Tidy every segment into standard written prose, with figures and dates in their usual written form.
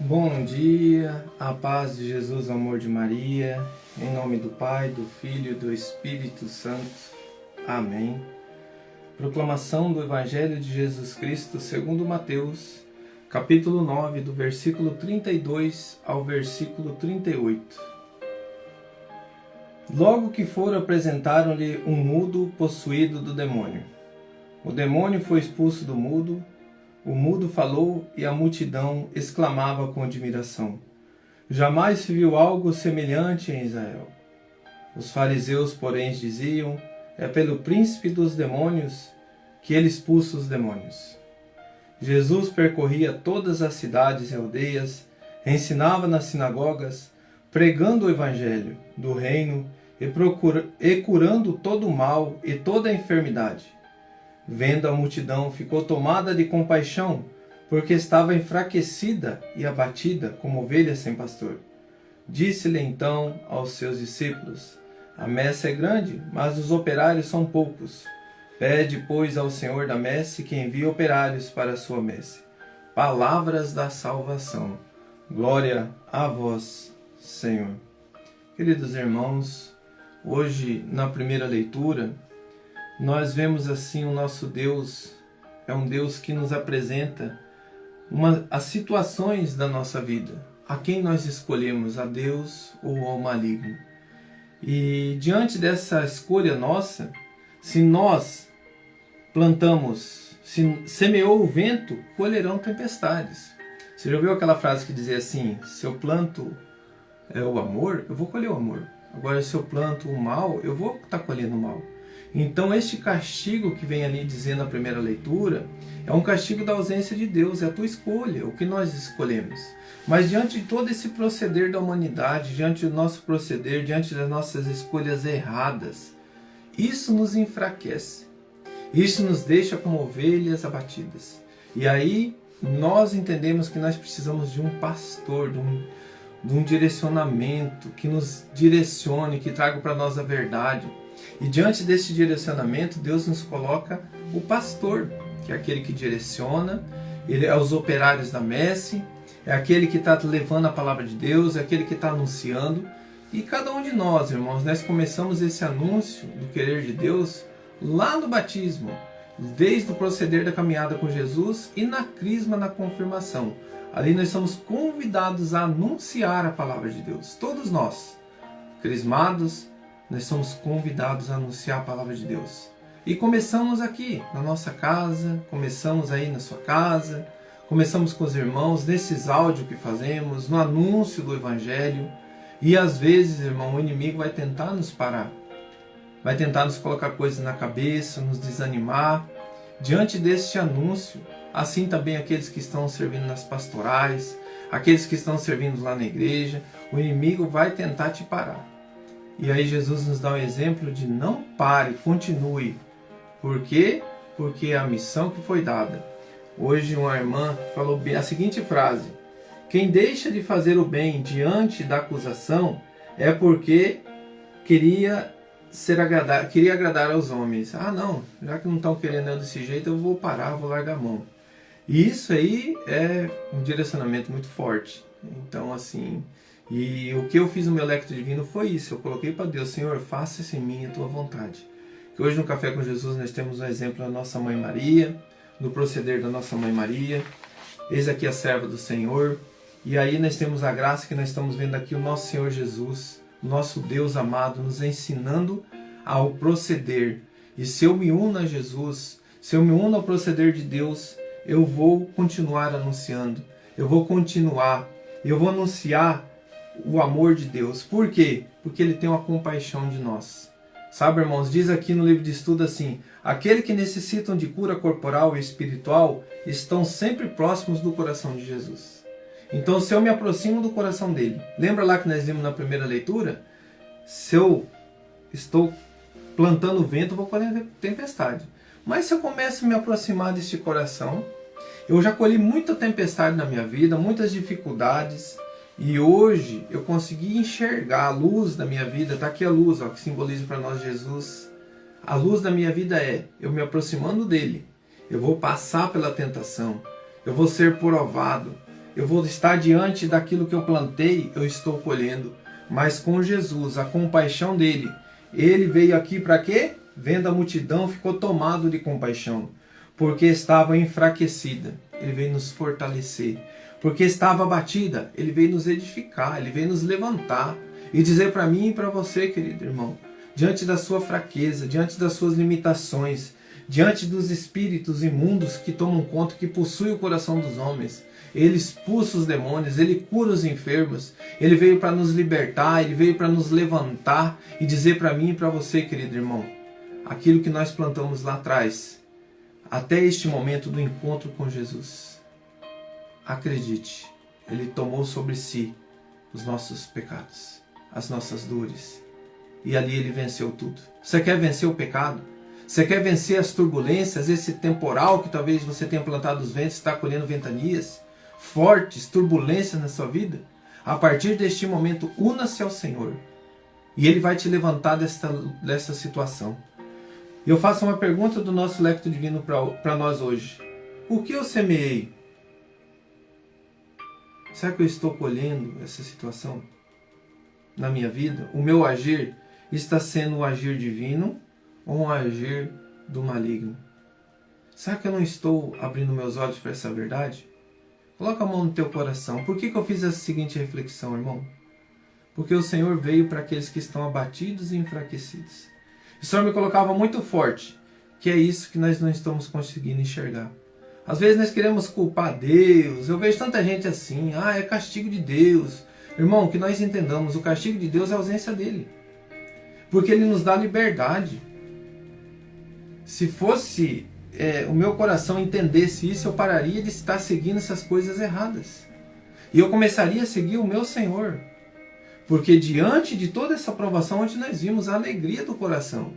Bom dia, a paz de Jesus, o amor de Maria, em nome do Pai, do Filho e do Espírito Santo. Amém. Proclamação do Evangelho de Jesus Cristo segundo Mateus, capítulo 9, do versículo 32 ao versículo 38. Logo que foram, apresentaram-lhe um mudo possuído do demônio. O demônio foi expulso do mudo. O mudo falou e a multidão exclamava com admiração: jamais se viu algo semelhante em Israel. Os fariseus, porém, diziam: é pelo príncipe dos demônios que ele expulsa os demônios. Jesus percorria todas as cidades e aldeias, ensinava nas sinagogas, pregando o evangelho do reino e curando todo o mal e toda a enfermidade. Vendo a multidão, ficou tomada de compaixão, porque estava enfraquecida e abatida como ovelha sem pastor. Disse-lhe então aos seus discípulos: a messe é grande, mas os operários são poucos. Pede, pois, ao Senhor da messe que envie operários para a sua messe. Palavras da salvação. Glória a vós, Senhor. Queridos irmãos, hoje na primeira leitura, nós vemos assim o nosso Deus, é um Deus que nos apresenta as situações da nossa vida, a quem nós escolhemos, a Deus ou ao maligno. E diante dessa escolha nossa, se nós plantamos, se semeou o vento, colherão tempestades. Você já ouviu aquela frase que dizia assim: se eu planto o amor, eu vou colher o amor. Agora, se eu planto o mal, eu vou estar colhendo o mal. Então este castigo que vem ali dizendo na primeira leitura é um castigo da ausência de Deus, é a tua escolha, o que nós escolhemos. Mas diante de todo esse proceder da humanidade, diante do nosso proceder, diante das nossas escolhas erradas, isso nos enfraquece, isso nos deixa como ovelhas abatidas. E aí nós entendemos que nós precisamos de um pastor, de um direcionamento que nos direcione, que traga para nós a verdade. E diante desse direcionamento, Deus nos coloca o pastor, que é aquele que direciona, ele é os operários da messe, é aquele que está levando a palavra de Deus, é aquele que está anunciando. E cada um de nós, irmãos, nós começamos esse anúncio do querer de Deus lá no batismo, desde o proceder da caminhada com Jesus e na crisma, na confirmação. Ali nós somos convidados a anunciar a palavra de Deus. Todos nós, crismados, nós somos convidados a anunciar a palavra de Deus. E começamos aqui, na nossa casa, começamos aí na sua casa, começamos com os irmãos, nesses áudios que fazemos, no anúncio do Evangelho. E às vezes, irmão, o inimigo vai tentar nos parar, vai tentar nos colocar coisas na cabeça, nos desanimar. Diante deste anúncio, assim também aqueles que estão servindo nas pastorais, aqueles que estão servindo lá na igreja, o inimigo vai tentar te parar. E aí Jesus nos dá um exemplo de não pare, continue. Por quê? Porque é a missão que foi dada. Hoje uma irmã falou a seguinte frase: quem deixa de fazer o bem diante da acusação é porque queria agradar aos homens. Ah não, já que não estão querendo eu desse jeito, eu vou parar, vou largar a mão. E isso aí é um direcionamento muito forte. Então assim... E o que eu fiz no meu lecto divino foi isso. Eu coloquei para Deus: Senhor, faça-se em mim a tua vontade. Que hoje no Café com Jesus nós temos um exemplo da nossa Mãe Maria, no proceder da nossa Mãe Maria. Eis aqui a serva do Senhor. E aí nós temos a graça que nós estamos vendo aqui o nosso Senhor Jesus, nosso Deus amado, nos ensinando ao proceder. E se eu me uno a Jesus, se eu me uno ao proceder de Deus, eu vou continuar anunciando. Eu vou anunciar o amor de Deus. Por quê? Porque Ele tem uma compaixão de nós. Sabe, irmãos, diz aqui no livro de estudo assim: aqueles que necessitam de cura corporal e espiritual estão sempre próximos do coração de Jesus. Então, se eu me aproximo do coração dele, lembra lá que nós vimos na primeira leitura? Se eu estou plantando vento, eu vou colher tempestade. Mas se eu começo a me aproximar deste coração, eu já colhi muita tempestade na minha vida, muitas dificuldades. E hoje eu consegui enxergar a luz da minha vida. Está aqui a luz, ó, que simboliza para nós Jesus. A luz da minha vida é eu me aproximando dele. Eu vou passar pela tentação. Eu vou ser provado. Eu vou estar diante daquilo que eu plantei, eu estou colhendo. Mas com Jesus, a compaixão dele, ele veio aqui para quê? Vendo a multidão, ficou tomado de compaixão, porque estava enfraquecida. Ele veio nos fortalecer. Porque estava abatida, ele veio nos edificar, ele veio nos levantar e dizer para mim e para você, querido irmão, diante da sua fraqueza, diante das suas limitações, diante dos espíritos imundos que tomam conta, que possuem o coração dos homens, ele expulsa os demônios, ele cura os enfermos, ele veio para nos libertar, ele veio para nos levantar e dizer para mim e para você, querido irmão, aquilo que nós plantamos lá atrás, até este momento do encontro com Jesus. Acredite, ele tomou sobre si os nossos pecados, as nossas dores, e ali ele venceu tudo. Você quer vencer o pecado? Você quer vencer as turbulências, esse temporal que talvez você tenha plantado os ventos, está colhendo ventanias fortes, turbulências na sua vida? A partir deste momento, una-se ao Senhor e Ele vai te levantar dessa situação. E eu faço uma pergunta do nosso Lectio Divino para nós hoje. O que eu semeei? Será que eu estou colhendo essa situação na minha vida? O meu agir está sendo um agir divino ou um agir do maligno? Será que eu não estou abrindo meus olhos para essa verdade? Coloca a mão no teu coração. Por que eu fiz essa seguinte reflexão, irmão? Porque o Senhor veio para aqueles que estão abatidos e enfraquecidos. O Senhor me colocava muito forte, que é isso que nós não estamos conseguindo enxergar. Às vezes nós queremos culpar Deus. Eu vejo tanta gente assim, é castigo de Deus. Irmão, que nós entendamos, o castigo de Deus é a ausência dele. Porque ele nos dá liberdade. Se fosse o meu coração entendesse isso, eu pararia de estar seguindo essas coisas erradas. E eu começaria a seguir o meu Senhor. Porque diante de toda essa provação, onde nós vimos a alegria do coração.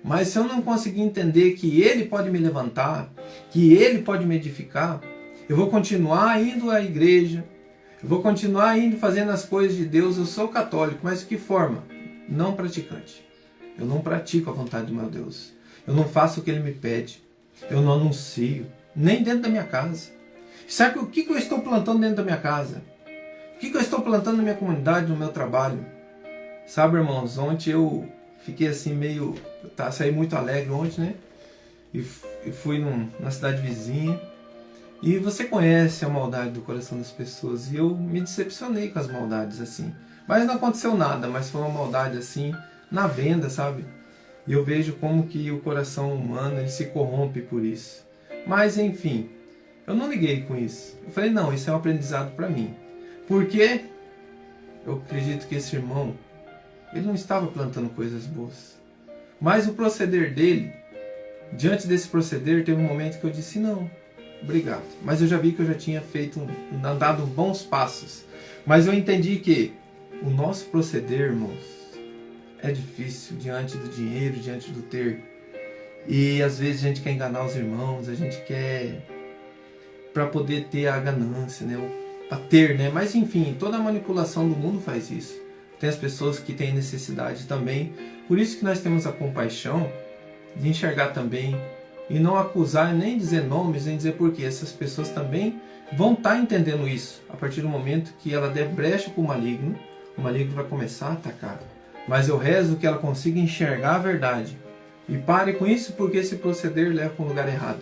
Mas se eu não conseguir entender que Ele pode me levantar, que Ele pode me edificar, eu vou continuar indo à igreja, eu vou continuar indo fazendo as coisas de Deus. Eu sou católico, mas de que forma? Não praticante. Eu não pratico a vontade do meu Deus. Eu não faço o que Ele me pede. Eu não anuncio, nem dentro da minha casa. Sabe o que eu estou plantando dentro da minha casa? O que eu estou plantando na minha comunidade, no meu trabalho? Sabe, irmãos, ontem eu fiquei assim meio... saí muito alegre ontem, né? E fui na cidade vizinha. E você conhece a maldade do coração das pessoas. E eu me decepcionei com as maldades, assim. Mas não aconteceu nada, mas foi uma maldade, assim, na venda, sabe? E eu vejo como que o coração humano ele se corrompe por isso. Mas, enfim, eu não liguei com isso. Eu falei, não, isso é um aprendizado para mim. Porque eu acredito que esse irmão, ele não estava plantando coisas boas. Mas o proceder dele, diante desse proceder, teve um momento que eu disse, não, obrigado. Mas eu já vi que eu já tinha andado bons passos. Mas eu entendi que o nosso proceder, irmãos, é difícil diante do dinheiro, diante do ter. E às vezes a gente quer enganar os irmãos, a gente quer para poder ter a ganância, né? A ter, né? Mas enfim, toda a manipulação do mundo faz isso. Tem as pessoas que têm necessidade também. Por isso que nós temos a compaixão de enxergar também e não acusar, nem dizer nomes, nem dizer porquê. Essas pessoas também vão estar entendendo isso a partir do momento que ela der brecha para o maligno vai começar a atacar. Mas eu rezo que ela consiga enxergar a verdade. E pare com isso, porque esse proceder leva para um lugar errado.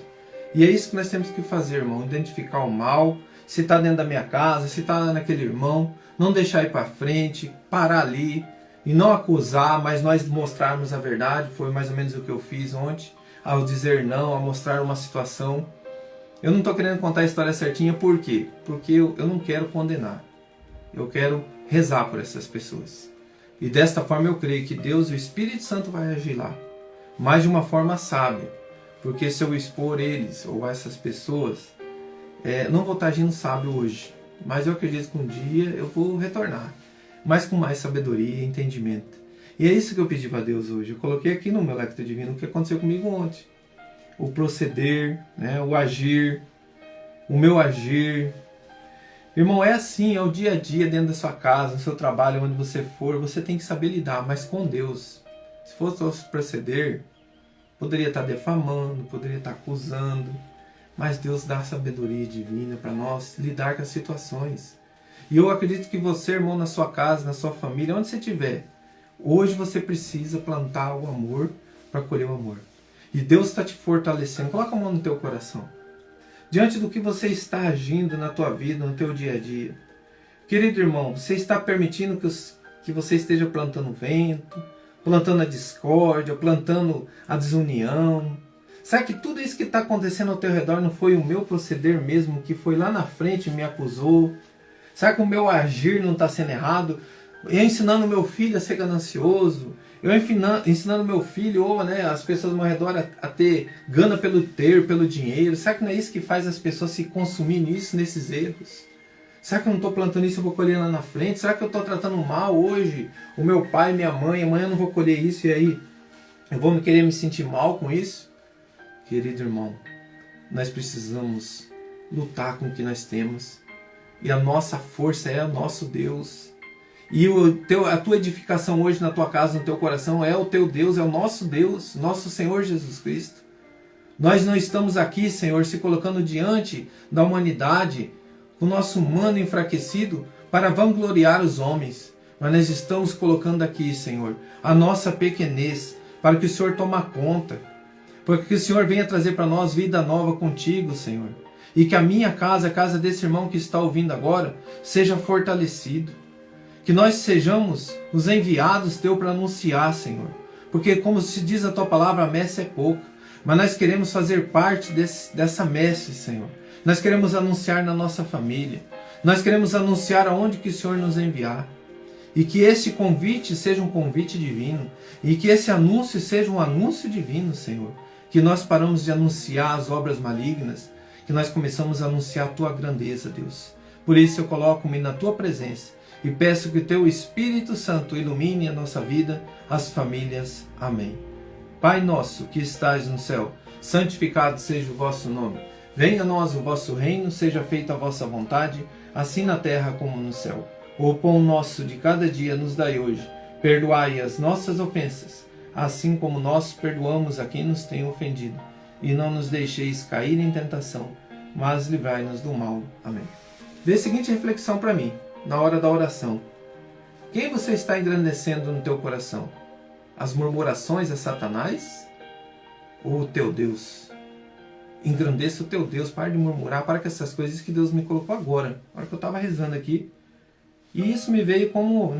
E é isso que nós temos que fazer, irmão. Identificar o mal, se está dentro da minha casa, se está naquele irmão. Não deixar ir para frente, parar ali. E não acusar, mas nós mostrarmos a verdade. Foi mais ou menos o que eu fiz ontem. Ao dizer não, a mostrar uma situação. Eu não estou querendo contar a história certinha, por quê? Porque eu não quero condenar. Eu quero rezar por essas pessoas. E desta forma eu creio que Deus, o Espírito Santo, vai agir lá. Mas de uma forma sábia. Porque se eu expor eles ou essas pessoas, não vou estar agindo sábio hoje. Mas eu acredito que um dia eu vou retornar. Mas com mais sabedoria e entendimento. E é isso que eu pedi para Deus hoje. Eu coloquei aqui no meu Lectio Divino o que aconteceu comigo ontem. O proceder, né, o agir, o meu agir. Irmão, é assim, é o dia a dia dentro da sua casa, no seu trabalho, onde você for, você tem que saber lidar, mas com Deus. Se fosse proceder, poderia estar defamando, poderia estar acusando, mas Deus dá sabedoria divina para nós lidar com as situações. E eu acredito que você, irmão, na sua casa, na sua família, onde você estiver, hoje você precisa plantar o amor para colher o amor. E Deus está te fortalecendo. Coloca a mão no teu coração. Diante do que você está agindo na tua vida, no teu dia a dia. Querido irmão, você está permitindo que você esteja plantando vento, plantando a discórdia, plantando a desunião. Será que tudo isso que está acontecendo ao teu redor não foi o meu proceder mesmo, que foi lá na frente e me acusou? Será que o meu agir não está sendo errado? Eu ensinando meu filho a ser ganancioso, eu ensinando meu filho ou as pessoas ao meu redor a ter gana pelo dinheiro. Será que não é isso que faz as pessoas se consumirem nesses erros? Será que eu não estou plantando isso e eu vou colher lá na frente? Será que eu estou tratando mal hoje o meu pai, minha mãe? Amanhã eu não vou colher isso e aí eu vou querer me sentir mal com isso? Querido irmão, nós precisamos lutar com o que nós temos. E a nossa força é o nosso Deus. E a tua edificação hoje na tua casa, no teu coração, é o teu Deus, é o nosso Deus, nosso Senhor Jesus Cristo. Nós não estamos aqui, Senhor, se colocando diante da humanidade, o nosso humano enfraquecido, para vangloriar os homens. Mas nós estamos colocando aqui, Senhor, a nossa pequenez, para que o Senhor tome conta. Para que o Senhor venha trazer para nós vida nova contigo, Senhor. E que a minha casa, a casa desse irmão que está ouvindo agora, seja fortalecido. Que nós sejamos os enviados teu para anunciar, Senhor. Porque como se diz a tua palavra, a messe é pouca. Mas nós queremos fazer parte dessa messe, Senhor. Nós queremos anunciar na nossa família. Nós queremos anunciar aonde que o Senhor nos enviar. E que esse convite seja um convite divino. E que esse anúncio seja um anúncio divino, Senhor. Que nós paramos de anunciar as obras malignas. Que nós começamos a anunciar a tua grandeza, Deus. Por isso eu coloco-me na tua presença e peço que o teu Espírito Santo ilumine a nossa vida, as famílias. Amém. Pai nosso que estais no céu, santificado seja o vosso nome. Venha a nós o vosso reino, seja feita a vossa vontade, assim na terra como no céu. O pão nosso de cada dia nos dai hoje. Perdoai as nossas ofensas, assim como nós perdoamos a quem nos tem ofendido. E não nos deixeis cair em tentação, mas livrai-nos do mal. Amém. Dê a seguinte reflexão para mim, na hora da oração. Quem você está engrandecendo no teu coração? As murmurações a Satanás? Ou o teu Deus? Engrandeça o teu Deus, pare de murmurar, para com essas coisas que Deus me colocou agora, na hora que eu estava rezando aqui. E isso me veio como,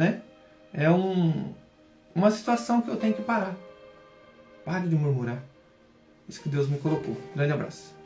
uma situação que eu tenho que parar. Pare de murmurar. Isso que Deus me colocou. Grande abraço.